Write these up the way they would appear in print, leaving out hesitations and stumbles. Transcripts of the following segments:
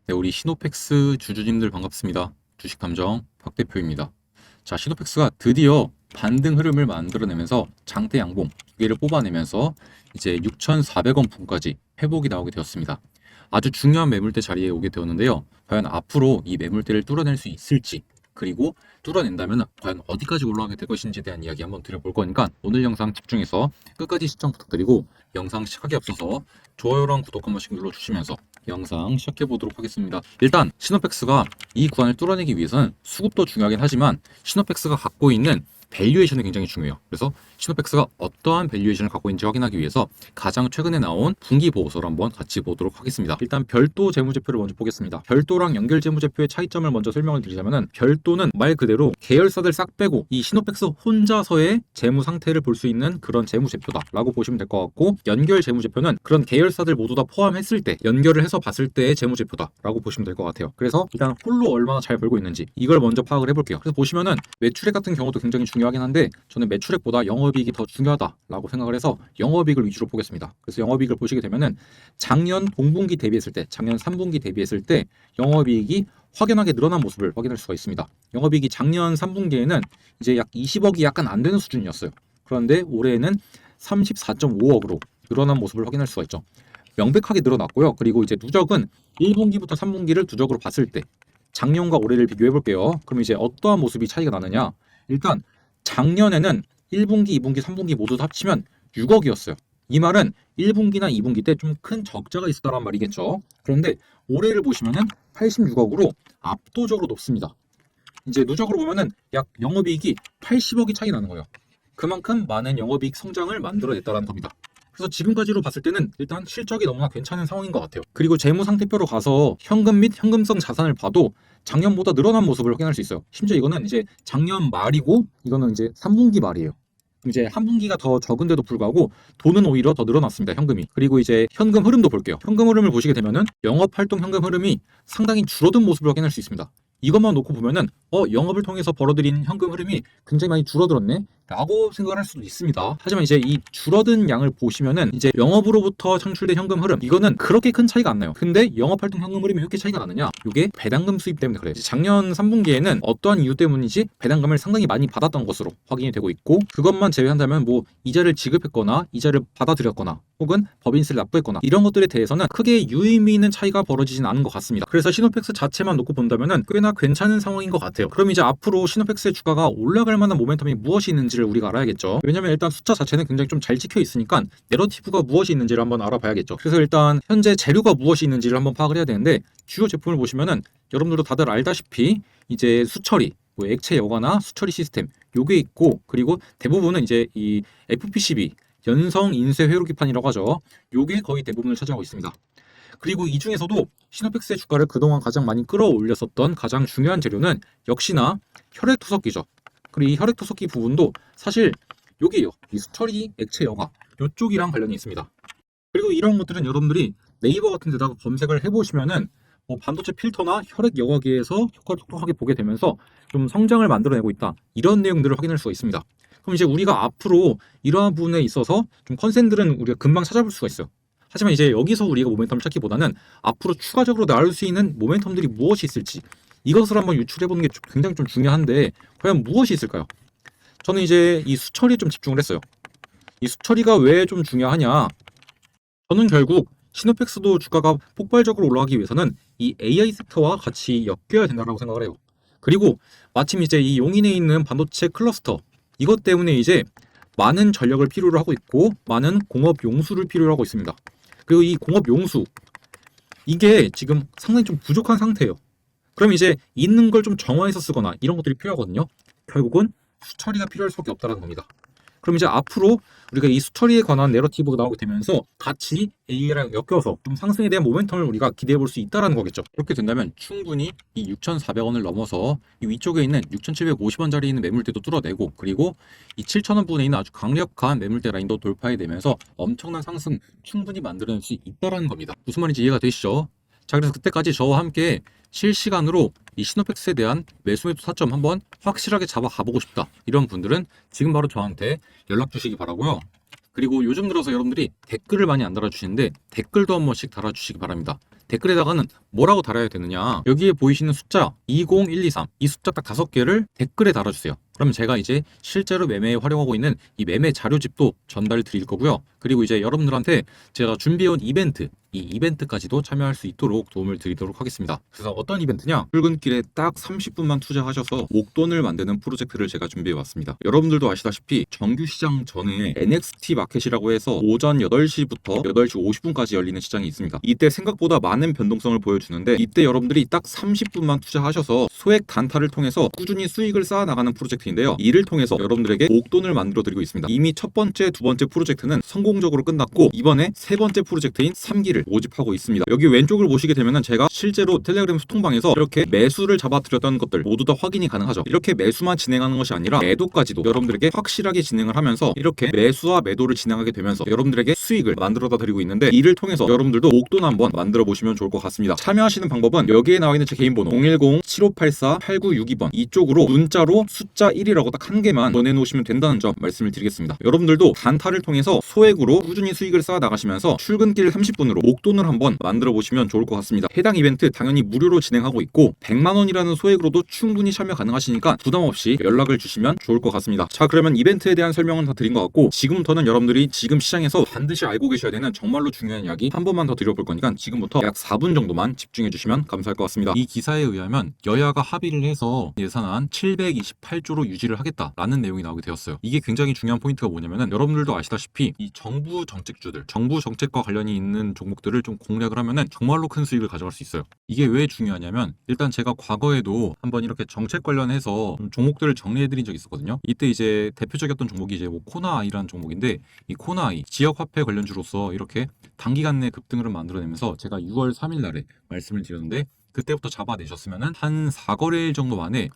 네, 우리 시노펙스 주주님들 반갑습니다. 주식탐정 박 대표입니다. 자, 시노펙스가 드디어 반등 흐름을 만들어내면서 장대 양봉 두 개를 뽑아내면서 이제 6,400원 분까지 회복이 나오게 되었습니다. 아주 중요한 매물대 자리에 오게 되었는데요. 과연 앞으로 이 매물대를 뚫어낼 수 있을지, 그리고 뚫어낸다면 과연 어디까지 올라가게 될 것인지에 대한 이야기 한번 드려볼 거니까 오늘 영상 집중해서 끝까지 시청 부탁드리고, 영상 시작하기 앞서서 좋아요랑 구독 한 번씩 눌러주시면서 영상 시작해 보도록 하겠습니다. 일단 시노펙스가 이 구간을 뚫어내기 위해서는 수급도 중요하긴 하지만 시노펙스가 갖고 있는 밸류에이션이 굉장히 중요해요. 그래서 시노펙스가 어떠한 밸류에이션을 갖고 있는지 확인하기 위해서 가장 최근에 나온 분기 보고서를 한번 같이 보도록 하겠습니다. 일단 별도 재무제표를 먼저 보겠습니다. 별도랑 연결 재무제표의 차이점을 먼저 설명을 드리자면은, 별도는 말 그대로 계열사들 싹 빼고 이 시노펙스 혼자서의 재무 상태를 볼 수 있는 그런 재무제표다라고 보시면 될 것 같고, 연결 재무제표는 그런 계열사들 모두 다 포함했을 때 연결을 해서 봤을 때의 재무제표다라고 보시면 될 것 같아요. 그래서 일단 홀로 얼마나 잘 벌고 있는지 이걸 먼저 파악을 해볼게요. 그래서 보시면은 매출액 같은 경우도 굉장히 중요하긴 한데, 저는 매출액보다 영업이익이 더 중요하다라고 생각을 해서 영업이익을 위주로 보겠습니다. 그래서 영업이익을 보시게 되면은 작년 동분기 대비했을 때, 작년 3분기 대비했을 때 영업이익이 확연하게 늘어난 모습을 확인할 수가 있습니다. 영업이익이 작년 3분기에는 이제 약 20억이 약간 안 되는 수준이었어요. 그런데 올해는 34.5억으로 늘어난 모습을 확인할 수가 있죠. 명백하게 늘어났고요. 그리고 이제 누적은 1분기부터 3분기를 누적으로 봤을 때 작년과 올해를 비교해 볼게요. 그럼 이제 어떠한 모습이 차이가 나느냐? 일단 작년에는 1분기, 2분기, 3분기 모두 다 합치면 6억이었어요. 이 말은 1분기나 2분기 때 좀 큰 적자가 있었다는 말이겠죠. 그런데 올해를 보시면은 86억으로 압도적으로 높습니다. 이제 누적으로 보면은 약 영업이익이 80억이 차이 나는 거예요. 그만큼 많은 영업이익 성장을 만들어냈다는 겁니다. 그래서 지금까지로 봤을 때는 일단 실적이 너무나 괜찮은 상황인 것 같아요. 그리고 재무 상태표로 가서 현금 및 현금성 자산을 봐도 작년보다 늘어난 모습을 확인할 수 있어요. 심지어 이거는 이제 작년 말이고 이거는 이제 3분기 말이에요. 이제 한 분기가 더 적은데도 불구하고 돈은 오히려 더 늘어났습니다. 현금이. 그리고 이제 현금 흐름도 볼게요. 현금 흐름을 보시게 되면은 영업활동 현금 흐름이 상당히 줄어든 모습을 확인할 수 있습니다. 이것만 놓고 보면은 영업을 통해서 벌어들인 현금 흐름이 굉장히 많이 줄어들었네 라고 생각을 할 수도 있습니다. 하지만 이제 이 줄어든 양을 보시면은 이제 영업으로부터 창출된 현금 흐름, 이거는 그렇게 큰 차이가 안 나요. 근데 영업활동 현금 흐름이 왜 이렇게 차이가 나느냐, 이게 배당금 수입 때문에 그래요. 작년 3분기에는 어떠한 이유 때문인지 배당금을 상당히 많이 받았던 것으로 확인이 되고 있고, 그것만 제외한다면 뭐 이자를 지급했거나 이자를 받아들였거나 혹은 법인세를 납부했거나 이런 것들에 대해서는 크게 유의미 있는 차이가 벌어지진 않은 것 같습니다. 그래서 시노펙스 자체만 놓고 본다면은 꽤나 괜찮은 상황인 것 같아요. 그럼 이제 앞으로 시노펙스의 주가가 올라갈 만한 모멘텀이 무엇이 있는지를 우리가 알아야겠죠. 왜냐면 일단 숫자 자체는 굉장히 좀 잘 찍혀 있으니까 내러티브가 무엇이 있는지를 한번 알아봐야겠죠. 그래서 일단 현재 재료가 무엇이 있는지를 한번 파악을 해야 되는데, 주요 제품을 보시면은 여러분들도 다들 알다시피 이제 수처리, 뭐 액체 여과나 수처리 시스템 요게 있고, 그리고 대부분은 이제 이 FPCB 연성 인쇄 회로기판이라고 하죠. 요게 거의 대부분을 차지하고 있습니다. 그리고 이 중에서도 시노펙스의 주가를 그동안 가장 많이 끌어올렸었던 가장 중요한 재료는 역시나 혈액투석기죠. 그리고 이 혈액투석기 부분도 사실 요게요. 이 수처리 액체 여과 요쪽이랑 관련이 있습니다. 그리고 이런 것들은 여러분들이 네이버 같은 데다가 검색을 해보시면은 뭐 반도체 필터나 혈액 여과기에서 효과를 톡톡하게 보게 되면서 좀 성장을 만들어내고 있다, 이런 내용들을 확인할 수가 있습니다. 그럼 이제 우리가 앞으로 이러한 부분에 있어서 좀 컨센들은 우리가 금방 찾아볼 수가 있어요. 하지만 이제 여기서 우리가 모멘텀을 찾기보다는 앞으로 추가적으로 나올 수 있는 모멘텀들이 무엇이 있을지 이것을 한번 유출해보는 게 굉장히 좀 중요한데, 과연 무엇이 있을까요? 저는 이제 이 수처리에 좀 집중을 했어요. 이 수처리가 왜 좀 중요하냐? 저는 결국 시노펙스도 주가가 폭발적으로 올라가기 위해서는 이 AI 섹터와 같이 엮여야 된다고 생각을 해요. 그리고 마침 이제 이 용인에 있는 반도체 클러스터, 이것 때문에 이제 많은 전력을 필요로 하고 있고 많은 공업 용수를 필요로 하고 있습니다. 그리고 이 공업 용수, 이게 지금 상당히 좀 부족한 상태예요. 그럼 이제 있는 걸 좀 정화해서 쓰거나 이런 것들이 필요하거든요. 결국은 수처리가 필요할 수밖에 없다는 겁니다. 그럼 이제 앞으로 우리가 이 수처리에 관한 내러티브가 나오게 되면서 같이 AI랑 엮여서 좀 상승에 대한 모멘텀을 우리가 기대해 볼 수 있다는 거겠죠. 그렇게 된다면 충분히 이 6,400원을 넘어서 이 위쪽에 있는 6,750원짜리 있는 매물대도 뚫어내고, 그리고 이 7,000원 부분에 있는 아주 강력한 매물대 라인도 돌파해내면서 엄청난 상승 충분히 만들어낼 수 있다는 겁니다. 무슨 말인지 이해가 되시죠? 자, 그래서 그때까지 저와 함께 실시간으로 이 시노펙스에 대한 매수 매도 타점 한번 확실하게 잡아 가보고 싶다, 이런 분들은 지금 바로 저한테 연락 주시기 바라고요. 그리고 요즘 들어서 여러분들이 댓글을 많이 안 달아주시는데 댓글도 한 번씩 달아주시기 바랍니다. 댓글에다가는 뭐라고 달아야 되느냐, 여기에 보이시는 숫자 20123 이 숫자 딱 5개를 댓글에 달아주세요. 그러면 제가 이제 실제로 매매에 활용하고 있는 이 매매 자료집도 전달 드릴 거고요. 그리고 이제 여러분들한테 제가 준비해온 이벤트, 이 이벤트까지도 참여할 수 있도록 도움을 드리도록 하겠습니다. 그래서 어떤 이벤트냐, 출근길에 딱 30분만 투자하셔서 목돈을 만드는 프로젝트를 제가 준비해 왔습니다. 여러분들도 아시다시피 정규 시장 전에 NXT 마켓이라고 해서 오전 8시부터 8시 50분까지 열리는 시장이 있습니다. 이때 생각보다 많은 변동성을 보여주는데, 이때 여러분들이 딱 30분만 투자하셔서 소액 단타를 통해서 꾸준히 수익을 쌓아나가는 프로젝트인데요. 이를 통해서 여러분들에게 목돈을 만들어 드리고 있습니다. 이미 첫 번째, 두 번째 프로젝트는 성공적으로 끝났고, 이번에 세 번째 프로젝트인 3기를 모집하고 있습니다. 여기 왼쪽을 보시게 되면은 제가 실제로 텔레그램 소통방에서 이렇게 매수를 잡아드렸던 것들 모두 다 확인이 가능하죠. 이렇게 매수만 진행하는 것이 아니라 매도까지도 여러분들에게 확실하게 진행을 하면서 이렇게 매수와 매도를 진행하게 되면서 여러분들에게 수익을 만들어다 드리고 있는데, 이를 통해서 여러분들도 목돈 한번 만들어 보시면 좋을 것 같습니다. 참여하시는 방법은 여기에 나와 있는 제 개인 번호 010-7584-8962번 이쪽으로 문자로 숫자 1이라고 딱 한 개만 보내놓으시면 된다는 점 말씀을 드리겠습니다. 여러분들도 단타를 통해서 소액으로 꾸준히 수익을 쌓아 나가시면서 출근길 30분으로 목돈을 한번 만들어 보시면 좋을 것 같습니다. 해당 이벤트 당연히 무료로 진행하고 있고 100만 원이라는 소액으로도 충분히 참여 가능하시니까 부담 없이 연락을 주시면 좋을 것 같습니다. 자, 그러면 이벤트에 대한 설명은 다 드린 것 같고, 지금부터는 여러분들이 지금 시장에서 반드시 알고 계셔야 되는 정말로 중요한 이야기 한 번만 더 드려볼 거니까 지금부터 약 4분 정도만 집중해 주시면 감사할 것 같습니다. 이 기사에 의하면 여야가 합의를 해서 예산안 728조로 유지를 하겠다라는 내용이 나오게 되었어요. 이게 굉장히 중요한 포인트가 뭐냐면은, 여러분들도 아시다시피 이 정부 정책주들, 정부 정책과 관련이 있는 종목들을 좀 공략을 하면은 정말로 큰 수익을 가져갈 수 있어요. 이게 왜 중요하냐면, 일단 제가 과거에도 한번 이렇게 정책 관련해서 종목들을 정리해드린 적이 있었거든요. 이때 이제 대표적이었던 종목이 이제 뭐 코나아이라는 종목인데, 이 코나아이 지역화폐 관련주로서 이렇게 단기간 내 급등을 만들어내면서 제가 6월 3일 날에 말씀을 드렸는데, 그때부터 잡아내셨으면은 한 4거래일 정도 만에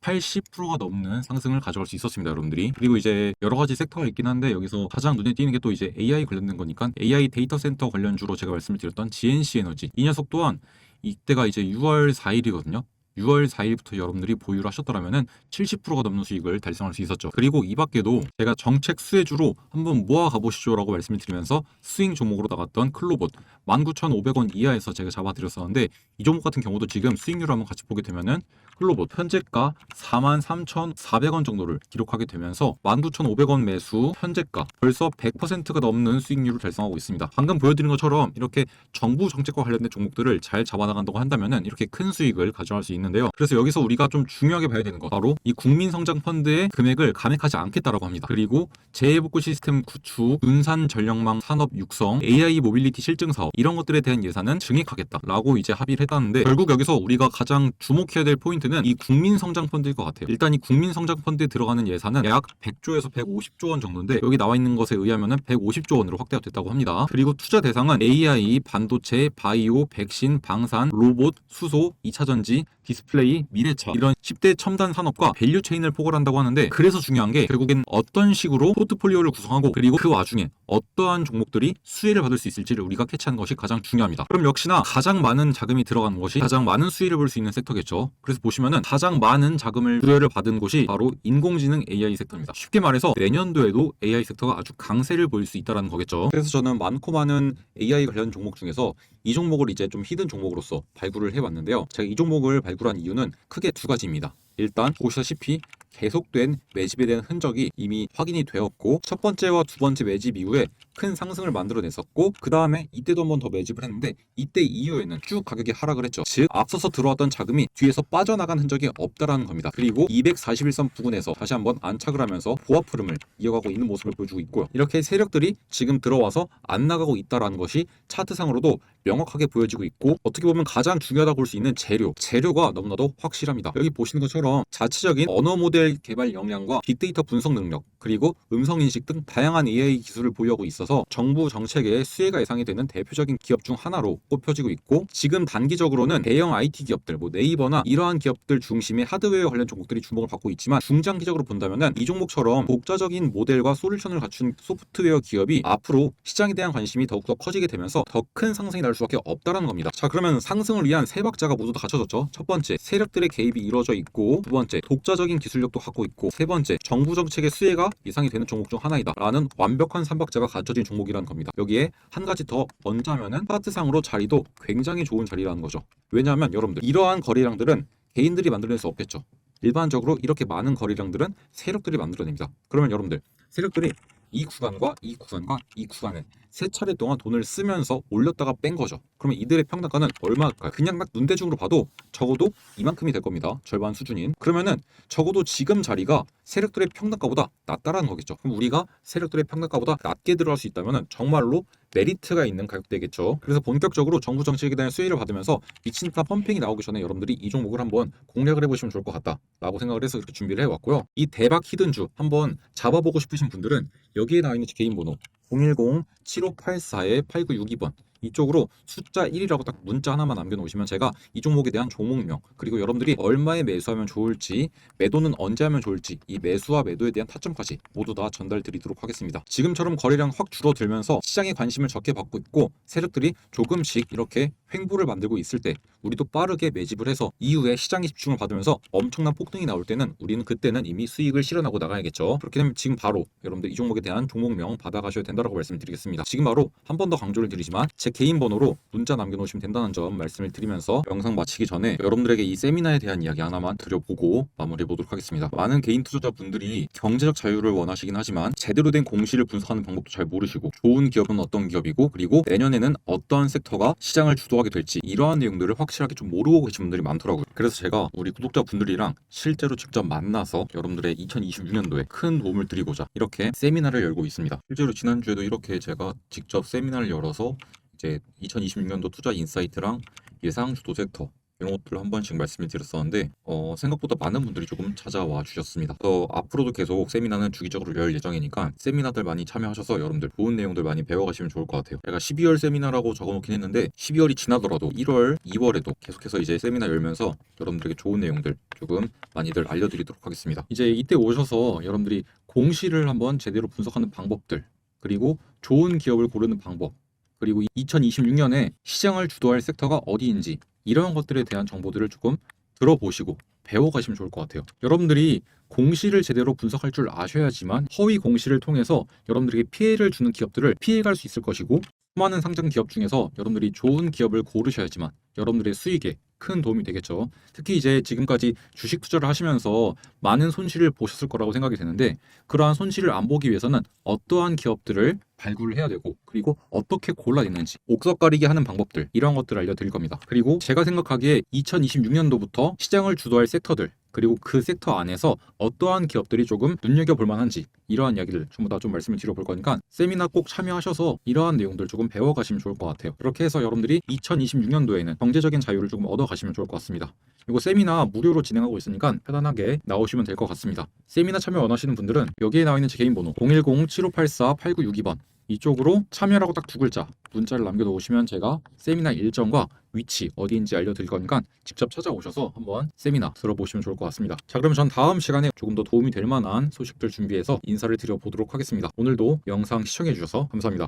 80%가 넘는 상승을 가져갈 수 있었습니다, 여러분들이. 그리고 이제 여러 가지 섹터가 있긴 한데, 여기서 가장 눈에 띄는 게 또 이제 AI 관련된 거니까 AI 데이터 센터 관련주로 제가 말씀을 드렸던 GNC 에너지, 이 녀석 또한 이때가 이제 6월 4일이거든요. 6월 4일부터 여러분들이 보유를 하셨더라면은 70%가 넘는 수익을 달성할 수 있었죠. 그리고 이 밖에도 제가 정책 수혜주로 한번 모아 가보시죠라고 말씀을 드리면서 스윙 종목으로 나갔던 클로봇 19,500원 이하에서 제가 잡아드렸었는데, 이 종목 같은 경우도 지금 수익률을 한번 같이 보게 되면은 클로봇 현재가 43,400원 정도를 기록하게 되면서 19,500원 매수, 현재가 벌써 100%가 넘는 수익률을 달성하고 있습니다. 방금 보여드린 것처럼 이렇게 정부 정책과 관련된 종목들을 잘 잡아나간다고 한다면은 이렇게 큰 수익을 가져갈 수 있는데요. 그래서 여기서 우리가 좀 중요하게 봐야 되는 것, 바로 이 국민성장펀드의 금액을 감액하지 않겠다라고 합니다. 그리고 재해복구 시스템 구축, 분산 전력망 산업 육성, AI 모빌리티 실증 사업, 이런 것들에 대한 예산은 증액하겠다라고 이제 합의를 했다는데, 결국 여기서 우리가 가장 주목해야 될 포인트는 이 국민성장펀드일 것 같아요. 일단 이 국민성장펀드에 들어가는 예산은 약 100조에서 150조 원 정도인데, 여기 나와 있는 것에 의하면은 150조 원으로 확대가 됐다고 합니다. 그리고 투자 대상은 AI, 반도체, 바이오, 백신, 방산, 로봇, 수소, 2차전지, 디스플레이, 미래차, 이런 10대 첨단 산업과 밸류 체인을 포괄한다고 하는데, 그래서 중요한 게 결국엔 어떤 식으로 포트폴리오를 구성하고, 그리고 그 와중에 어떠한 종목들이 수혜를 받을 수 있을지를 우리가 캐치하는 것이 가장 중요합니다. 그럼 역시나 가장 많은 자금이 들어가는 것이 가장 많은 수혜를 볼 수 있는 섹터겠죠. 그래서 보시면은 가장 많은 자금을 부여를 받은 곳이 바로 인공지능 AI 섹터입니다. 쉽게 말해서 내년도에도 AI 섹터가 아주 강세를 보일 수 있다는 거겠죠. 그래서 저는 많고 많은 AI 관련 종목 중에서 이 종목을 이제 좀 히든 종목으로서 발굴을 해왔는데요. 제가 이 종목을 발굴한 이유는 크게 두 가지입니다. 일단 보시다시피 계속된 매집에 대한 흔적이 이미 확인이 되었고, 첫 번째와 두 번째 매집 이후에 큰 상승을 만들어냈었고, 그 다음에 이때도 한 번 더 매집을 했는데, 이때 이후에는 쭉 가격이 하락을 했죠. 즉 앞서서 들어왔던 자금이 뒤에서 빠져나간 흔적이 없다라는 겁니다. 그리고 241선 부근에서 다시 한번 안착을 하면서 보합 흐름을 이어가고 있는 모습을 보여주고 있고요. 이렇게 세력들이 지금 들어와서 안 나가고 있다라는 것이 차트상으로도 명확하게 보여지고 있고, 어떻게 보면 가장 중요하다고 볼 수 있는 재료가 너무나도 확실합니다. 여기 보시는 것처럼 자체적인 언어 모델 개발 역량과 빅데이터 분석 능력, 그리고 음성인식 등 다양한 AI 기술을 보유하고 있어서 정부 정책에 수혜가 예상이 되는 대표적인 기업 중 하나로 꼽혀지고 있고, 지금 단기적으로는 대형 IT 기업들, 네이버나 이러한 기업들 중심의 하드웨어 관련 종목들이 주목을 받고 있지만, 중장기적으로 본다면은 이 종목처럼 독자적인 모델과 솔루션을 갖춘 소프트웨어 기업이 앞으로 시장에 대한 관심이 더욱더 커지게 되면서 더 큰 상승이 날 수밖에 없다라는 겁니다. 자, 그러면 상승을 위한 세 박자가 모두 다 갖춰졌죠. 첫 번째, 세력들의 개입이 이루어져 있고, 두 번째, 독자적인 기술력 전략도 갖고 있고, 세 번째, 정부 정책의 수혜가 예상이 되는 종목 중 하나이다 라는 완벽한 삼박자가 갖춰진 종목이라는 겁니다. 여기에 한 가지 더 얹자면은 차트상으로 자리도 굉장히 좋은 자리라는 거죠. 왜냐하면 여러분들, 이러한 거래량들은 개인들이 만들어낼 수 없겠죠. 일반적으로 이렇게 많은 거래량들은 세력들이 만들어냅니다. 그러면 여러분들, 세력들이 이 구간과 이 구간과 이 구간에 세 차례 동안 돈을 쓰면서 올렸다가 뺀 거죠. 그러면 이들의 평단가는 얼마일까요? 그냥 딱 눈대중으로 봐도 적어도 이만큼이 될 겁니다. 절반 수준인. 그러면은 적어도 지금 자리가 세력들의 평단가보다 낮다라는 거겠죠. 그럼 우리가 세력들의 평단가보다 낮게 들어갈 수 있다면은 정말로 메리트가 있는 가격대겠죠. 그래서 본격적으로 정부 정책에 대한 수혜를 받으면서 미친 듯한 펌핑이 나오기 전에 여러분들이 이 종목을 한번 공략을 해보시면 좋을 것 같다라고 생각을 해서 이렇게 준비를 해왔고요. 이 대박 히든주 한번 잡아보고 싶으신 분들은 여기에 나와 있는 제 개인 번호 010-7584-8962번 이쪽으로 숫자 1이라고 딱 문자 하나만 남겨놓으시면 제가 이 종목에 대한 종목명, 그리고 여러분들이 얼마에 매수하면 좋을지, 매도는 언제 하면 좋을지, 이 매수와 매도에 대한 타점까지 모두 다 전달 드리도록 하겠습니다. 지금처럼 거래량 확 줄어들면서 시장에 관심을 적게 받고 있고 세력들이 조금씩 이렇게 횡보를 만들고 있을 때 우리도 빠르게 매집을 해서 이후에 시장에 집중을 받으면서 엄청난 폭등이 나올 때는 우리는 그때는 이미 수익을 실현하고 나가야겠죠. 그렇게 되면 지금 바로 여러분들 이 종목에 대한 종목명 받아가셔야 된다고 말씀드리겠습니다. 지금 바로 한 번 더 강조를 드리지만 제 개인 번호로 문자 남겨놓으시면 된다는 점 말씀을 드리면서 영상 마치기 전에 여러분들에게 이 세미나에 대한 이야기 하나만 드려보고 마무리해 보도록 하겠습니다. 많은 개인 투자자분들이 경제적 자유를 원하시긴 하지만 제대로 된 공시를 분석하는 방법도 잘 모르시고, 좋은 기업은 어떤 기업이고, 그리고 내년에는 어떠한 섹터가 시장을 주도하게 될지 이러한 내용들을 확실하게 좀 모르고 계신 분들이 많더라고요. 그래서 제가 우리 구독자분들이랑 실제로 직접 만나서 여러분들의 2026년도에 큰 도움을 드리고자 이렇게 세미나를 열고 있습니다. 실제로 지난주에도 이렇게 제가 직접 세미나를 열어서 이제 2026년도 투자 인사이트랑 예상 주도 섹터 이런 것들을 한 번씩 말씀을 드렸었는데 생각보다 많은 분들이 조금 찾아와 주셨습니다. 그래서 앞으로도 계속 세미나는 주기적으로 열 예정이니까 세미나들 많이 참여하셔서 여러분들 좋은 내용들 많이 배워가시면 좋을 것 같아요. 제가 12월 세미나라고 적어놓긴 했는데 12월이 지나더라도 1월, 2월에도 계속해서 이제 세미나 열면서 여러분들에게 좋은 내용들 조금 많이들 알려드리도록 하겠습니다. 이제 이때 오셔서 여러분들이 공시를 한번 제대로 분석하는 방법들, 그리고 좋은 기업을 고르는 방법, 그리고 2026년에 시장을 주도할 섹터가 어디인지 이런 것들에 대한 정보들을 조금 들어보시고 배워가시면 좋을 것 같아요. 여러분들이 공시를 제대로 분석할 줄 아셔야지만 허위 공시를 통해서 여러분들에게 피해를 주는 기업들을 피해갈 수 있을 것이고, 수많은 상장 기업 중에서 여러분들이 좋은 기업을 고르셔야지만 여러분들의 수익에 큰 도움이 되겠죠. 특히 이제 지금까지 주식 투자를 하시면서 많은 손실을 보셨을 거라고 생각이 되는데, 그러한 손실을 안 보기 위해서는 어떠한 기업들을 발굴을 해야 되고, 그리고 어떻게 골라냈는지 옥석 가리기 하는 방법들, 이런 것들을 알려드릴 겁니다. 그리고 제가 생각하기에 2026년도부터 시장을 주도할 섹터들, 그리고 그 섹터 안에서 어떠한 기업들이 조금 눈여겨볼 만한지 이러한 이야기를 전부 다 좀 말씀을 드려볼 거니까 세미나 꼭 참여하셔서 이러한 내용들 조금 배워가시면 좋을 것 같아요. 그렇게 해서 여러분들이 2026년도에는 경제적인 자유를 조금 얻어가시면 좋을 것 같습니다. 이거 세미나 무료로 진행하고 있으니까 편안하게 나오시면 될 것 같습니다. 세미나 참여 원하시는 분들은 여기에 나와 있는 제 개인 번호 010-7584-8962번 이쪽으로 참여라고 딱 두 글자 문자를 남겨놓으시면 제가 세미나 일정과 위치 어디인지 알려드릴 거니까 직접 찾아오셔서 한번 세미나 들어보시면 좋을 것 같습니다. 자, 그러면 전 다음 시간에 조금 더 도움이 될 만한 소식들 준비해서 인사를 드려보도록 하겠습니다. 오늘도 영상 시청해 주셔서 감사합니다.